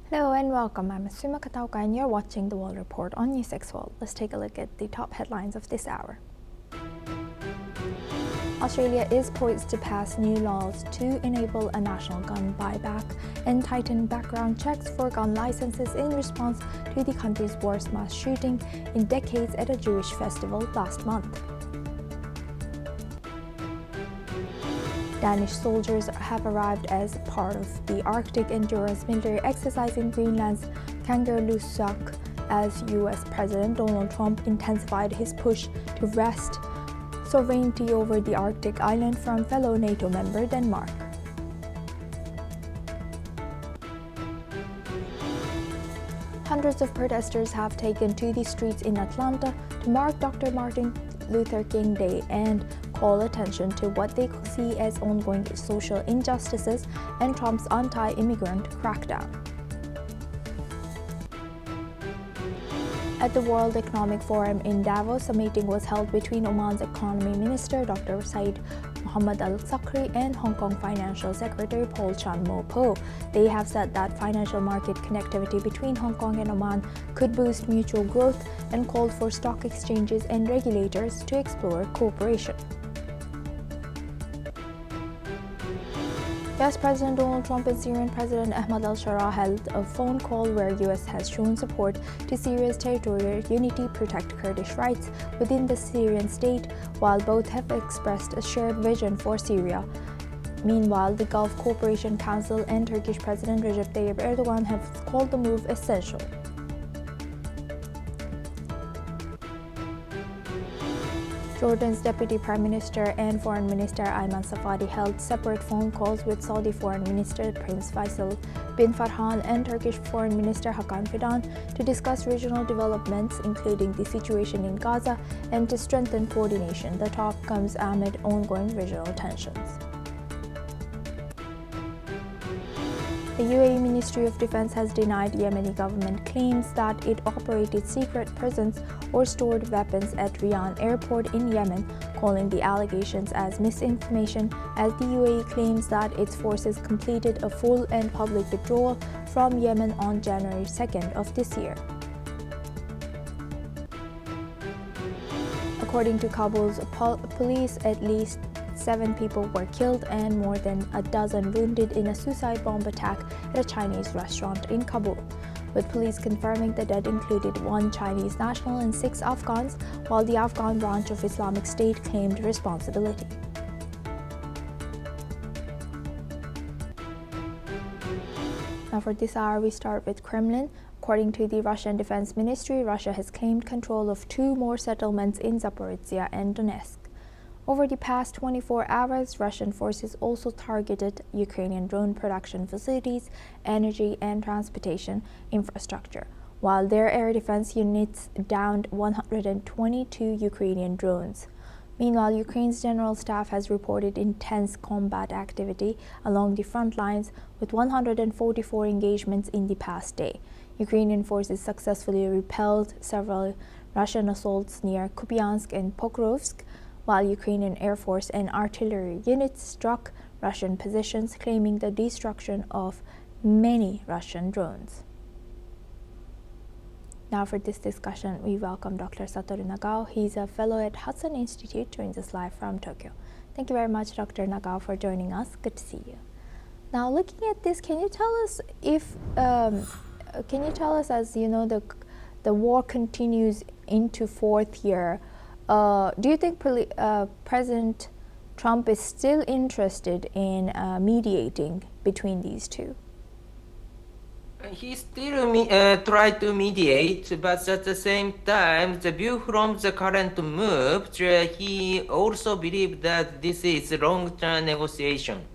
Hello and welcome. I'm Asuma Katauka and you're watching the World Report on NewsX World. Let's take a look at the top headlines of this hour. Australia is poised to pass new laws to enable a national gun buyback and tighten background checks for gun licenses in response to the country's worst mass shooting in decades at a Jewish festival last month. Danish soldiers have arrived as part of the Arctic Endurance military exercise in Greenland's Kangerlussuaq as US President Donald Trump intensified his push to wrest sovereignty over the Arctic island from fellow NATO member Denmark. Hundreds of protesters have taken to the streets in Atlanta to mark Dr. Martin Luther King Day and call attention to what they see as ongoing social injustices and Trump's anti-immigrant crackdown. At the World Economic Forum in Davos, a meeting was held between Oman's Economy Minister Dr. Said Mohammed Al-Sakri and Hong Kong Financial Secretary Paul Chan Mo-po. They have said that financial market connectivity between Hong Kong and Oman could boost mutual growth and called for stock exchanges and regulators to explore cooperation. US President Donald Trump and Syrian President Ahmad al-Shara held a phone call where US has shown support to Syria's territorial unity, protect Kurdish rights within the Syrian state, while both have expressed a shared vision for Syria. Meanwhile, the Gulf Cooperation Council and Turkish President Recep Tayyip Erdogan have called the move essential. Jordan's Deputy Prime Minister and Foreign Minister Ayman Safadi held separate phone calls with Saudi Foreign Minister Prince Faisal bin Farhan and Turkish Foreign Minister Hakan Fidan to discuss regional developments, including the situation in Gaza, and to strengthen coordination. The talk comes amid ongoing regional tensions. The UAE Ministry of Defense has denied Yemeni government claims that it operated secret prisons or stored weapons at Riyadh airport in Yemen, calling the allegations as misinformation, as the UAE claims that its forces completed a full and public withdrawal from Yemen on January 2nd of this year. According to Kabul's police, at least 7 people were killed and more than a dozen wounded in a suicide bomb attack at a Chinese restaurant in Kabul, with police confirming the dead included 1 Chinese national and 6 Afghans, while the Afghan branch of Islamic State claimed responsibility. Now for this hour, we start with Kremlin. According to the Russian Defense Ministry, Russia has claimed control of 2 more settlements in Zaporizhia and Donetsk. Over the past 24 hours, Russian forces also targeted Ukrainian drone production facilities, energy and transportation infrastructure, while their air defense units downed 122 Ukrainian drones. Meanwhile, Ukraine's general staff has reported intense combat activity along the front lines, with 144 engagements in the past day. Ukrainian forces successfully repelled several Russian assaults near Kupiansk and Pokrovsk, while Ukrainian Air Force and artillery units struck Russian positions, claiming the destruction of many Russian drones. Now for this discussion, we welcome Dr. Satoru Nagao. He's a fellow at Hudson Institute, joins us live from Tokyo. Thank you very much, Dr. Nagao, for joining us. Good to see you. Now, looking at this, can you tell us as you know, the war continues into 4th year, do you think President Trump is still interested in mediating between these two? He still try to mediate, but at the same time, the view from the current move, he also believes that this is long-term negotiation.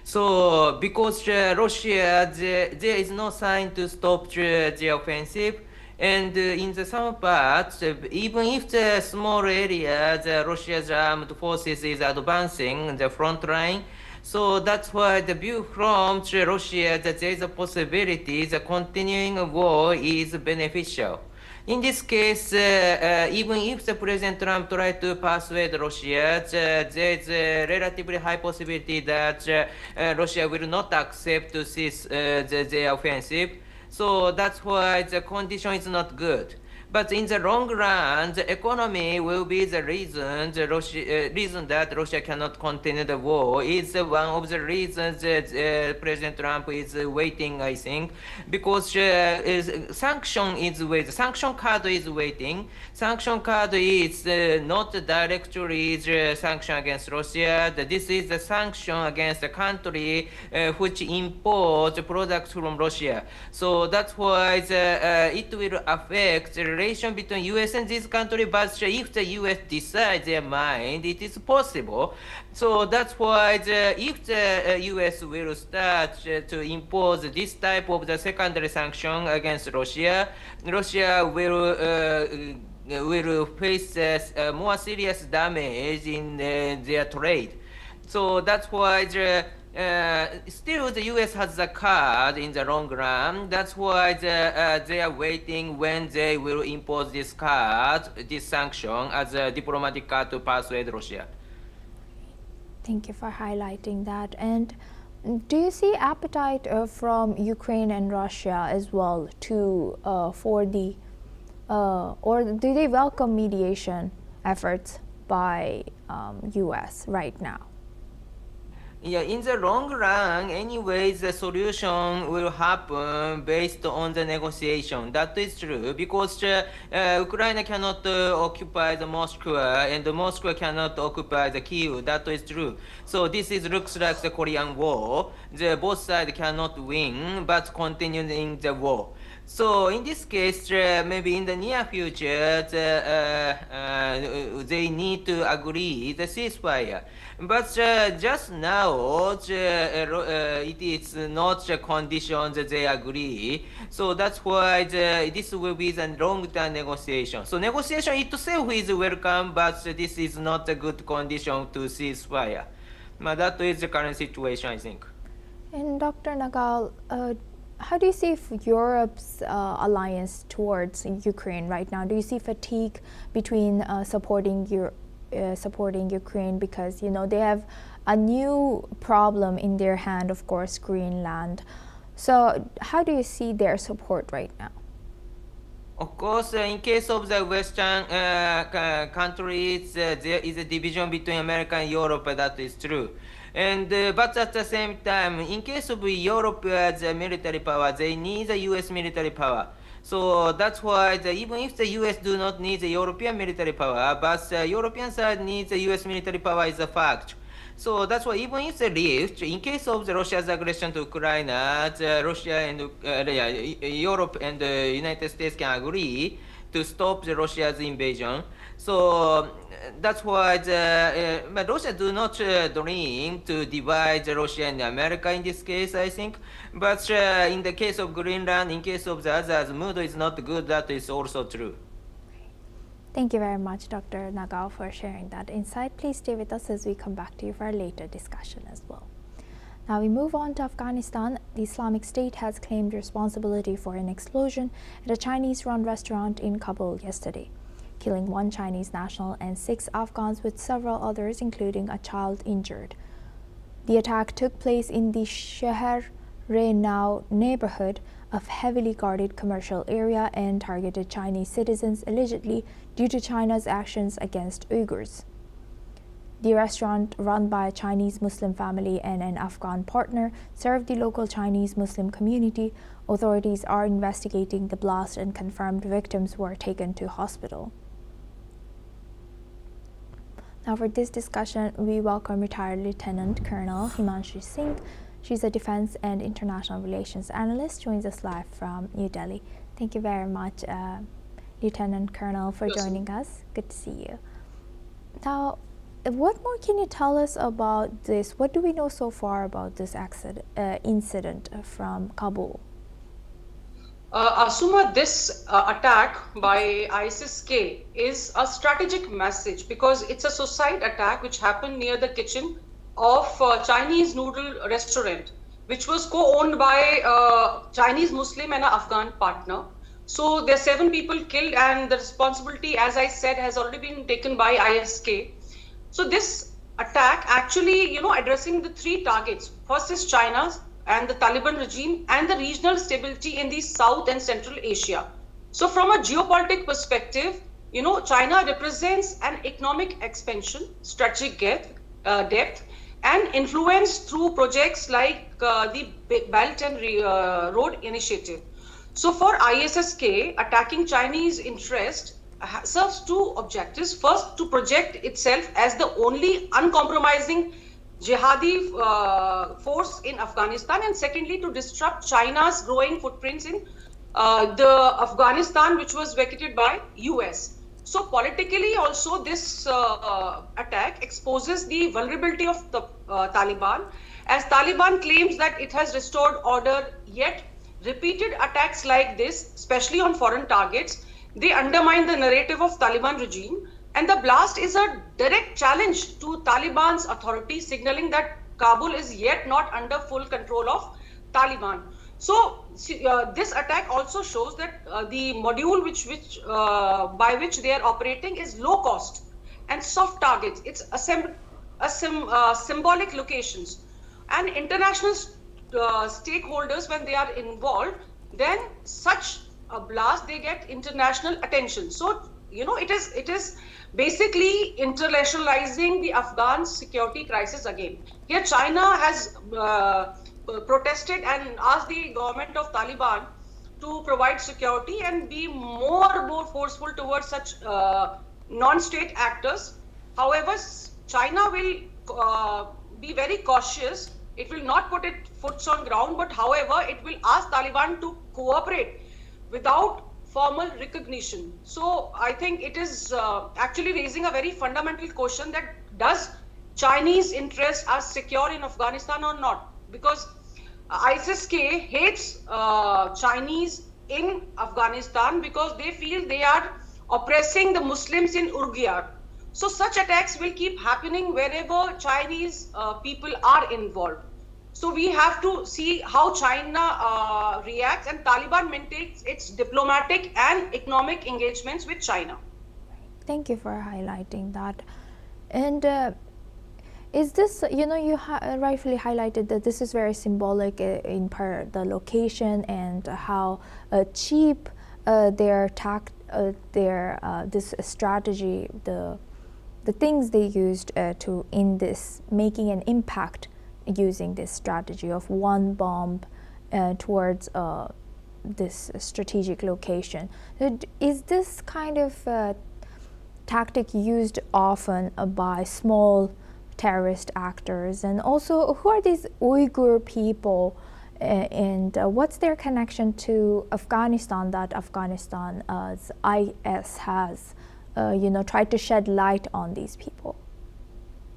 So, because Russia, there is no sign to stop the offensive, and in the some parts, even if the small area, the Russia's armed forces is advancing the front line, so that's why the view from Russia that there is a possibility the continuing war is beneficial. In this case, even if the President Trump tried to persuade Russia, there is a relatively high possibility that Russia will not accept to cease their offensive. So that's why the condition is not good. But in the long run, the economy will be the reason reason that Russia cannot continue the war. Is one of the reasons that President Trump is waiting, I think, because sanction card is waiting. Sanction card is not directly the sanction against Russia. This is the sanction against the country which imports products from Russia. So that's why it will affect the relation between US and this country, but if the US decides their mind, it is possible. So that's why if the US will start to impose this type of the secondary sanction against Russia, Russia will face more serious damage in their trade. So that's why still the US has the card in the long run. That's why they are waiting when they will impose this card, this sanction, as a diplomatic card to persuade Russia. Thank you for highlighting that. And do you see appetite from Ukraine and Russia as well or do they welcome mediation efforts by US right now? Yeah, in the long run, anyways, the solution will happen based on the negotiation. That is true, because Ukraine cannot occupy the Moscow, and the Moscow cannot occupy the Kyiv. That is true. So this looks like the Korean War. Both sides cannot win, but continuing the war. So in this case, maybe in the near future, they need to agree the ceasefire. But just now, it is not the condition that they agree. So that's why this will be the long-term negotiation. So negotiation itself is welcome, but this is not a good condition to ceasefire. But that is the current situation, I think. And Dr. Nagal, how do you see Europe's alliance towards Ukraine right now? Do you see fatigue between supporting Ukraine because they have a new problem in their hand, of course, Greenland. So how do you see their support right now? Of course, in case of the Western countries, there is a division between America and Europe. That is true. And but at the same time, in case of Europe as a military power, they need the U.S. military power. So that's why even if the U.S. do not need the European military power, but the European side needs the U.S. military power is a fact. So that's why even if the rift, in case of the Russia's aggression to Ukraine, Russia and Europe and the United States can agree to stop the Russia's invasion. So that's why Russia do not dream to divide Russia and America in this case, I think. But in the case of Greenland, in case of the others, mood is not good. That is also true. Thank you very much, Dr. Nagao, for sharing that insight. Please stay with us as we come back to you for a later discussion as well. Now we move on to Afghanistan. The Islamic State has claimed responsibility for an explosion at a Chinese-run restaurant in Kabul yesterday, killing one Chinese national and 6 Afghans with several others, including a child, injured. The attack took place in the Sheher-e-Nau neighborhood of heavily guarded commercial area and targeted Chinese citizens, allegedly due to China's actions against Uyghurs. The restaurant, run by a Chinese Muslim family and an Afghan partner, served the local Chinese Muslim community. Authorities are investigating the blast and confirmed victims were taken to hospital. Now for this discussion, we welcome retired Lieutenant Colonel Himanshu Singh. She's a Defense and International Relations Analyst, joins us live from New Delhi. Thank you very much, Lieutenant Colonel, for joining us. Good to see you. Now, what more can you tell us about this? What do we know so far about this incident from Kabul? Asuma, this attack by ISIS-K is a strategic message because it's a suicide attack which happened near the kitchen of Chinese noodle restaurant, which was co-owned by Chinese Muslim and an Afghan partner. So there are 7 people killed, and the responsibility, as I said, has already been taken by ISK. So this attack actually, addressing the 3 targets. First is China and the Taliban regime and the regional stability in the South and Central Asia. So from a geopolitical perspective, China represents an economic expansion, strategic depth, and influence through projects like the Belt and Road Initiative. So for ISSK, attacking Chinese interest serves 2 objectives. First, to project itself as the only uncompromising jihadi force in Afghanistan, and secondly, to disrupt China's growing footprints in the Afghanistan, which was vacated by US. So politically also, this attack exposes the vulnerability of the Taliban, as Taliban claims that it has restored order, yet repeated attacks like this, especially on foreign targets, they undermine the narrative of Taliban regime, and the blast is a direct challenge to Taliban's authority, signaling that Kabul is yet not under full control of Taliban. So this attack also shows that the module by which they are operating is low cost and soft targets. It's symbolic locations, and international stakeholders, when they are involved, then such a blast, they get international attention. So it is basically internationalizing the Afghan security crisis again. Here China has protested and asked the government of Taliban to provide security and be more forceful towards such non-state actors. However, China will be very cautious. It will not put its foot on ground, but however, it will ask Taliban to cooperate without formal recognition. So I think it is actually raising a very fundamental question, that does Chinese interests are secure in Afghanistan or not? Because ISIS-K hates Chinese in Afghanistan because they feel they are oppressing the Muslims in Urgia. So such attacks will keep happening wherever Chinese people are involved. So we have to see how China reacts, and Taliban maintains its diplomatic and economic engagements with China. Thank you for highlighting that. And is this, you rightfully highlighted that this is very symbolic in part the location and how cheap this strategy, the things they used to in this making an impact using this strategy of one bomb towards this strategic location. Is this kind of tactic used often by small terrorist actors? And also, who are these Uyghur people, and what's their connection to Afghanistan that Afghanistan's IS has tried to shed light on these people?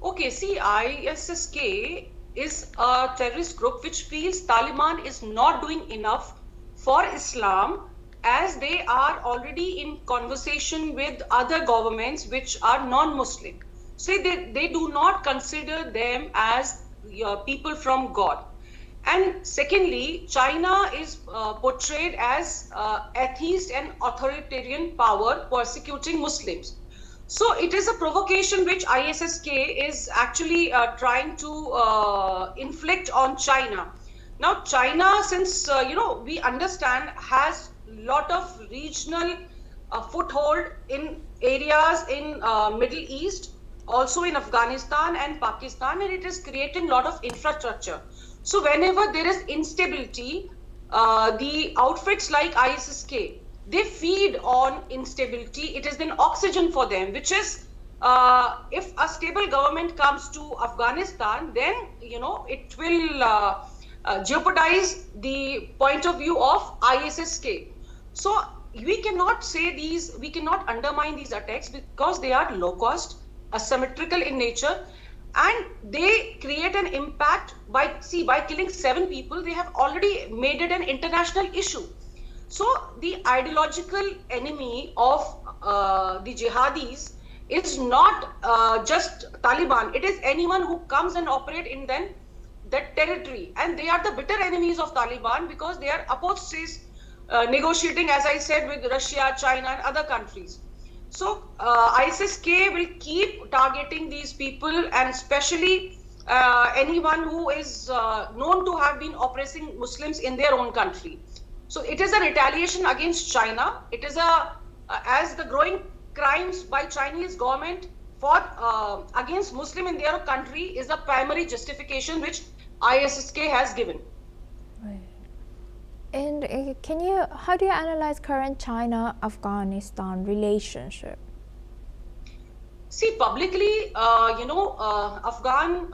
Okay, see, ISSK is a terrorist group which feels Taliban is not doing enough for Islam, as they are already in conversation with other governments which are non-Muslim. So they do not consider them as people from God. And secondly, China is portrayed as atheist and authoritarian power persecuting Muslims. So it is a provocation which ISSK is actually trying to inflict on China. Now China, since we understand, has a lot of regional foothold in areas in Middle East, also in Afghanistan and Pakistan, and it is creating a lot of infrastructure. So whenever there is instability, the outfits like ISSK, they feed on instability. It is then oxygen for them, which is if a stable government comes to Afghanistan, then it will jeopardize the point of view of ISSK. So we cannot undermine these attacks because they are low cost, asymmetrical in nature, and they create an impact by killing 7 people. They have already made it an international issue. So the ideological enemy of the jihadis is not just Taliban. It is anyone who comes and operate in that territory, and they are the bitter enemies of Taliban because they are apostates negotiating, as I said, with Russia, China, and other countries. So ISIS-K will keep targeting these people, and especially anyone who is known to have been oppressing Muslims in their own country. So it is a retaliation against China. It is as the growing crimes by Chinese government for against Muslim in their country is a primary justification which ISIS-K has given. Right. And how do you analyze current China-Afghanistan relationship? See, publicly, Afghan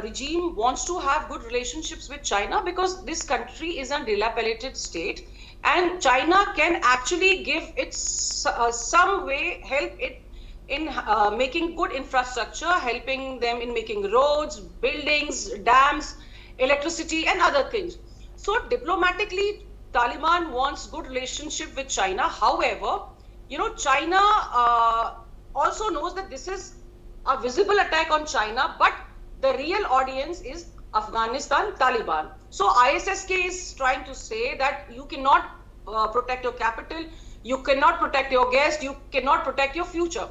regime wants to have good relationships with China because this country is a dilapidated state, and China can actually give it some way, help it in making good infrastructure, helping them in making roads, buildings, dams, electricity, and other things. So diplomatically, Taliban wants good relationship with China. However, China also knows that this is a visible attack on China, but the real audience is Afghanistan Taliban. So ISIS-K is trying to say that you cannot protect your capital, you cannot protect your guest, you cannot protect your future.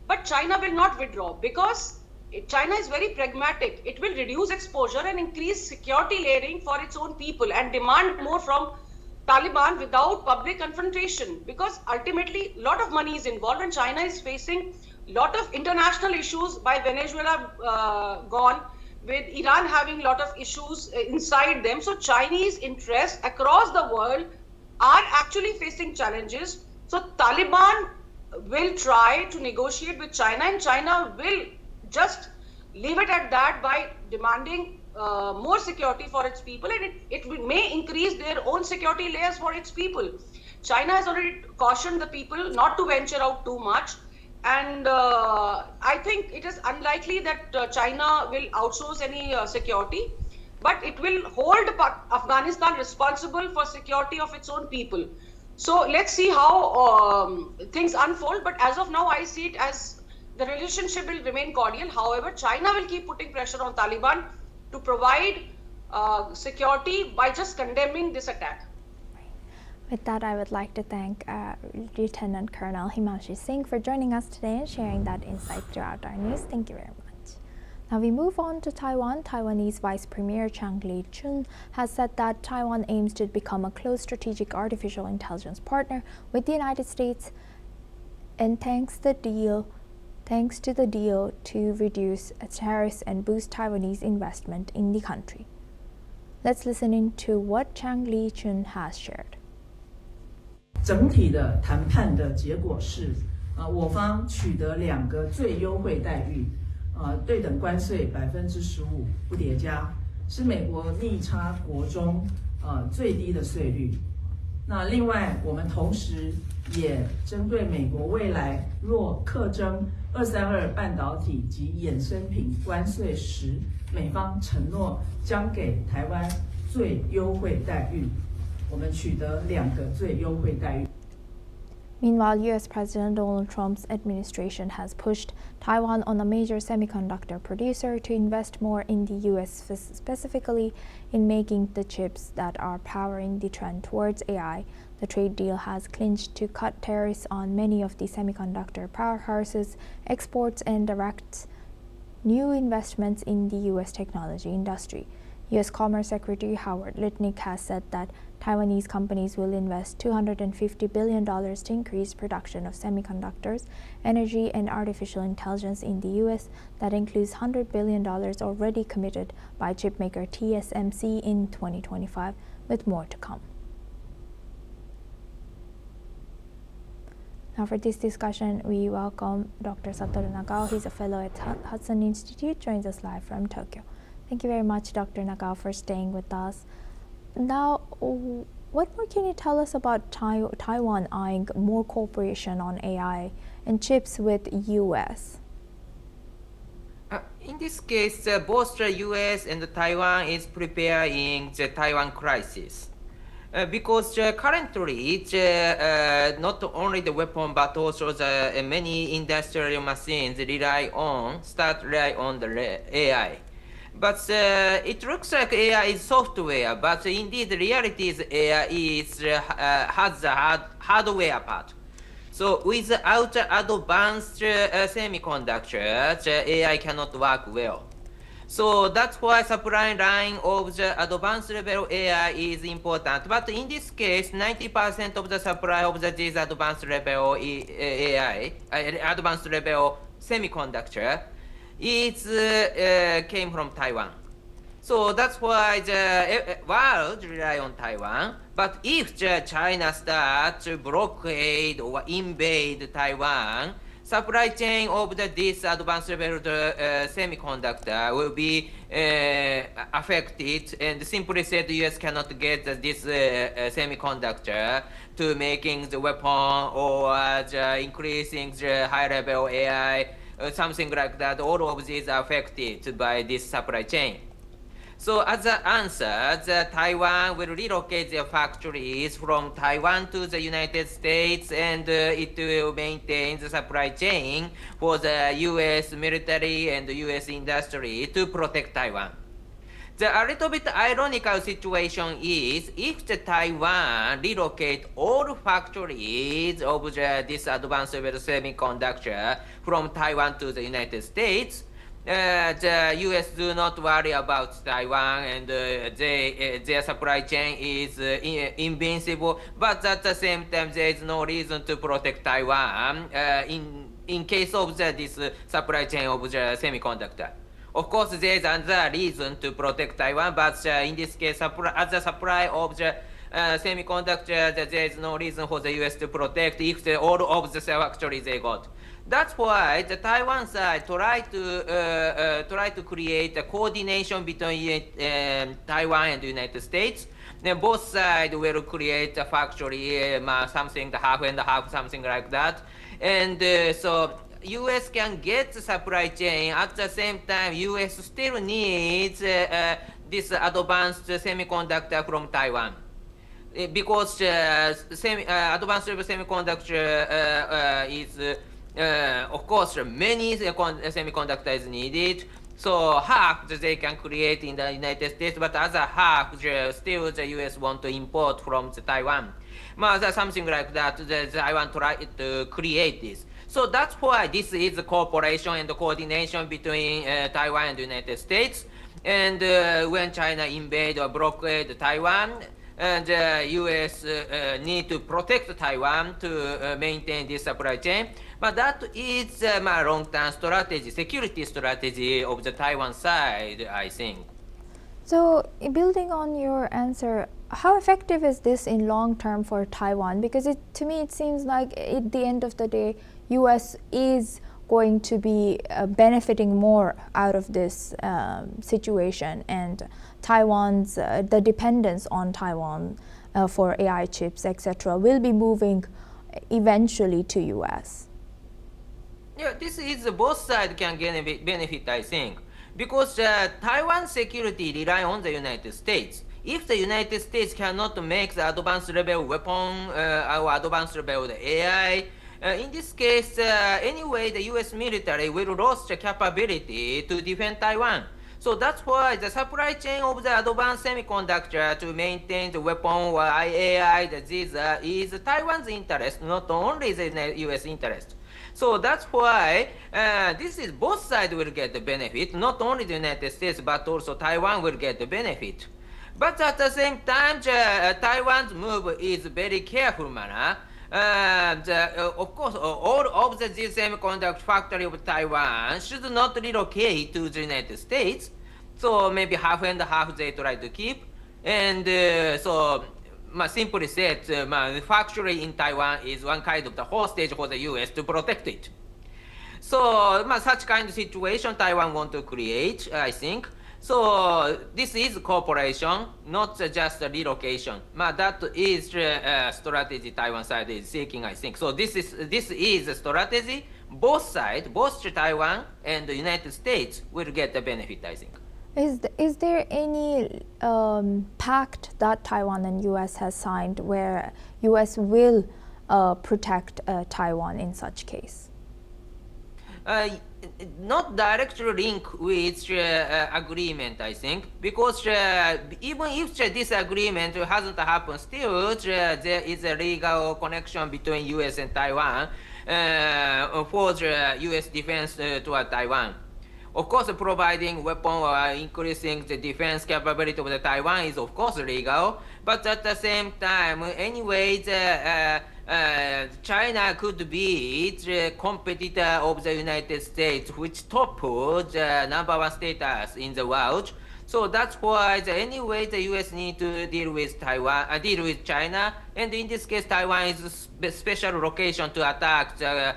But China will not withdraw because China is very pragmatic. It will reduce exposure and increase security layering for its own people and demand more from Taliban without public confrontation, because ultimately a lot of money is involved and China is facing a lot of international issues by Venezuela gone, with Iran having a lot of issues inside them. So Chinese interests across the world are actually facing challenges. So Taliban will try to negotiate with China, and China will just leave it at that by demanding more security for its people, and it may increase their own security layers for its people. China has already cautioned the people not to venture out too much, and I think it is unlikely that China will outsource any security, but it will hold Afghanistan responsible for security of its own people. So let's see how things unfold, but as of now I see it as the relationship will remain cordial. However, China will keep putting pressure on Taliban to provide security by just condemning this attack. With that, I would like to thank Lieutenant Colonel Himanshi Singh for joining us today and sharing that insight throughout our news. Thank you very much. Now we move on to Taiwan. Taiwanese Vice Premier Chang Li-chun has said that Taiwan aims to become a close strategic artificial intelligence partner with the United States, and thanks to the deal to reduce tariffs and boost Taiwanese investment in the country. Let's listen into what Chang Li-chun has shared. 整体的谈判的结果是，我方取得2个最优惠待遇，对等关税15%不叠加，是美国逆差国中最低的税率。那另外，我们同时也针对美国未来若课征232半导体及衍生品关税时，美方承诺将给台湾最优惠待遇。我们取得2个最优惠待遇。 Meanwhile, U.S. President Donald Trump's administration has pushed Taiwan, on a major semiconductor producer, to invest more in the U.S., specifically in making the chips that are powering the trend towards AI. The trade deal has clinched to cut tariffs on many of the semiconductor powerhouses' exports and directs new investments in the U.S. technology industry. U.S. Commerce Secretary Howard Lutnick has said that Taiwanese companies will invest $250 billion to increase production of semiconductors, energy, and artificial intelligence in the U.S. That includes $100 billion already committed by chipmaker TSMC in 2025, with more to come. Now for this discussion, we welcome Dr. Satoru Nagao. He's a fellow at Hudson Institute, joins us live from Tokyo. Thank you very much, Dr. Nagao, for staying with us. Now, what more can you tell us about Taiwan eyeing more cooperation on AI and chips with U.S.? In this case, both the U.S. and Taiwan is preparing the Taiwan crisis. Because currently, not only the weapon, but also the many industrial machines rely on the AI. But it looks like AI is software, but indeed the reality is AI has the hardware part. So without advanced semiconductors, AI cannot work well. So that's why supply line of the advanced level AI is important. But in this case, 90% of the supply of this advanced level AI, advanced level semiconductor, came from Taiwan. So that's why the world rely on Taiwan. But if China starts to blockade or invade Taiwan, supply chain of this advanced level semiconductor will be affected. And simply said, the US cannot get this semiconductor to making the weapon or increasing the high level AI, something like that. All of these are affected by this supply chain. So as an answer, Taiwan will relocate their factories from Taiwan to the United States, and it will maintain the supply chain for the US military and the US industry to protect Taiwan. The a little bit ironical situation is if the Taiwan relocate all factories of this advanced level semiconductor from Taiwan to the United States, the US do not worry about Taiwan, and their supply chain is invincible. But at the same time, there is no reason to protect Taiwan in case of this supply chain of the semiconductor. Of course, there is another reason to protect Taiwan, but in this case, as a supply of the semiconductor, there is no reason for the US to protect if all of the factories they got. That's why the Taiwan side try to create a coordination between Taiwan and the United States. Then both sides will create a factory, something half and half, something like that. And so US can get the supply chain. At the same time, US still needs this advanced semiconductor from Taiwan. Because advanced semiconductor is of course, many semiconductors needed. So half they can create in the United States, but other half still the US want to import from the Taiwan. Something like that. Taiwan try to create this. So that's why this is the cooperation and the coordination between Taiwan and the United States. And when China invade or blockade Taiwan, and US need to protect Taiwan to maintain this supply chain. But that is my long-term strategy, security strategy of the Taiwan side, I think. So, building on your answer, how effective is this in long term for Taiwan? Because to me, it seems like at the end of the day, US is going to be benefiting more out of this situation, and Taiwan's the dependence on Taiwan for AI chips, etc., will be moving eventually to US. Yeah, this is both sides can benefit, I think, because Taiwan security rely on the United States. If the United States cannot make the advanced level weapon or advanced level AI, in this case, anyway, the US military will lose the capability to defend Taiwan. So that's why the supply chain of the advanced semiconductor to maintain the weapon or AI, is Taiwan's interest, not only the US interest. So that's why this is both sides will get the benefit, not only the United States, but also Taiwan will get the benefit. But at the same time, Taiwan's move is very careful manner. Of course, all of the semiconductor factory of Taiwan should not relocate to the United States. So maybe half and half they try to keep. And simply said, the factory in Taiwan is one kind of the hostage for the US to protect it. So such kind of situation Taiwan want to create, I think. So this is cooperation, not just a relocation. That is a strategy Taiwan side is seeking, I think. So this is a strategy. Both sides, both Taiwan and the United States will get the benefit, I think. Is there any pact that Taiwan and US has signed where US will protect Taiwan in such case? not directly link with agreement, I think, because even if this agreement hasn't happened, still there is a legal connection between U.S. and Taiwan for the U.S. defense toward Taiwan. Of course, providing weapon or increasing the defense capability of the Taiwan is of course legal, but at the same time, anyway, China could be the competitor of the United States, which toppled the #1 status in the world. So that's why anyway the U.S. need to deal with China, and in this case, Taiwan is a special location to attack the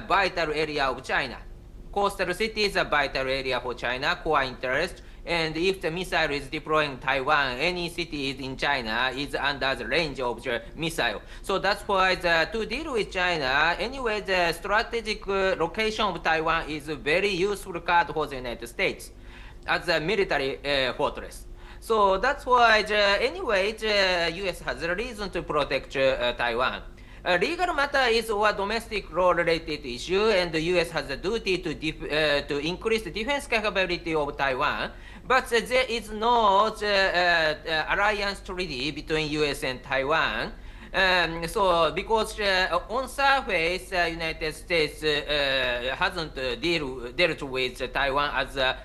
vital area of China. Coastal city is a vital area for China, core interest, and if the missile is deploying Taiwan, any city in China is under the range of the missile. So that's why to deal with China, anyway, the strategic location of Taiwan is a very useful card for the United States as a military fortress. So that's why anyway, the U.S. has a reason to protect Taiwan. Legal matter is a domestic law-related issue, and the U.S. has a duty to increase the defense capability of Taiwan. But there is no alliance treaty between U.S. and Taiwan. So because on surface, United States hasn't dealt with Taiwan as a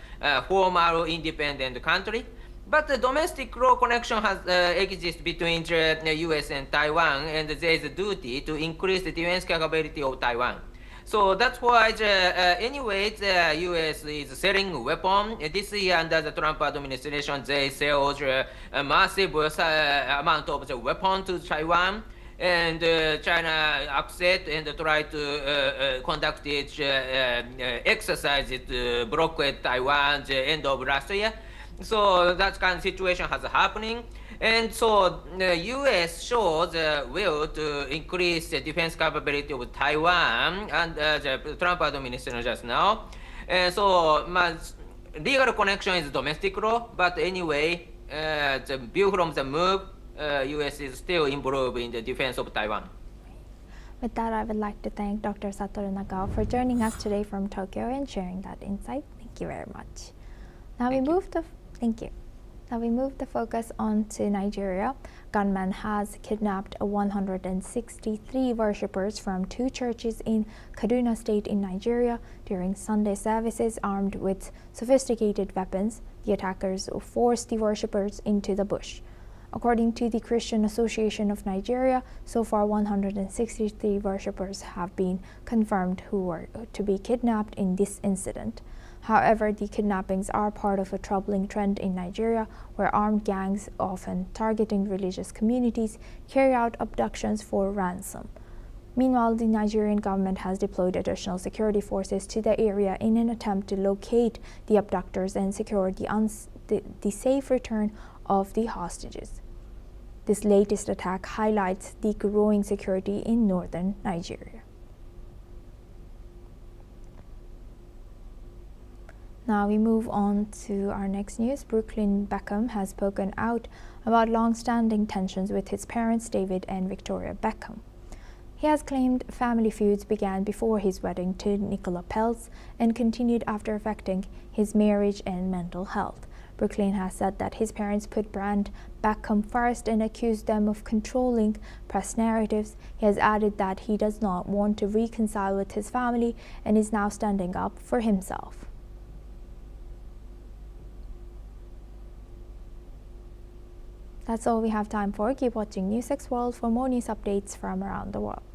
formal independent country. But the domestic law connection has exists between the U.S. and Taiwan, and there is a duty to increase the defense capability of Taiwan. So that's why anyway, the U.S. is selling weapons. This year under the Trump administration, they sell a massive amount of the weapon to Taiwan. And China upset and try to conduct its exercises to blockade Taiwan the end of last year. So that kind of situation has happening. And so the U.S. shows will to increase the defense capability of Taiwan and the Trump administration just now. And so legal connection is domestic law, but anyway, the view from the move, U.S. is still involved in the defense of Taiwan. With that, I would like to thank Dr. Satoru Nagao for joining us today from Tokyo and sharing that insight. Thank you very much. Now Thank you. Now we move the focus on to Nigeria. Gunman has kidnapped 163 worshippers from 2 churches in Kaduna State in Nigeria during Sunday services armed with sophisticated weapons. The attackers forced the worshippers into the bush. According to the Christian Association of Nigeria, so far 163 worshippers have been confirmed who were to be kidnapped in this incident. However, the kidnappings are part of a troubling trend in Nigeria, where armed gangs, often targeting religious communities, carry out abductions for ransom. Meanwhile, the Nigerian government has deployed additional security forces to the area in an attempt to locate the abductors and secure the safe return of the hostages. This latest attack highlights the growing security in northern Nigeria. Now we move on to our next news. Brooklyn Beckham has spoken out about long-standing tensions with his parents, David and Victoria Beckham. He has claimed family feuds began before his wedding to Nicola Peltz and continued after affecting his marriage and mental health. Brooklyn has said that his parents put Brand Beckham first and accused them of controlling press narratives. He has added that he does not want to reconcile with his family and is now standing up for himself. That's all we have time for. Keep watching NewsX World for more news updates from around the world.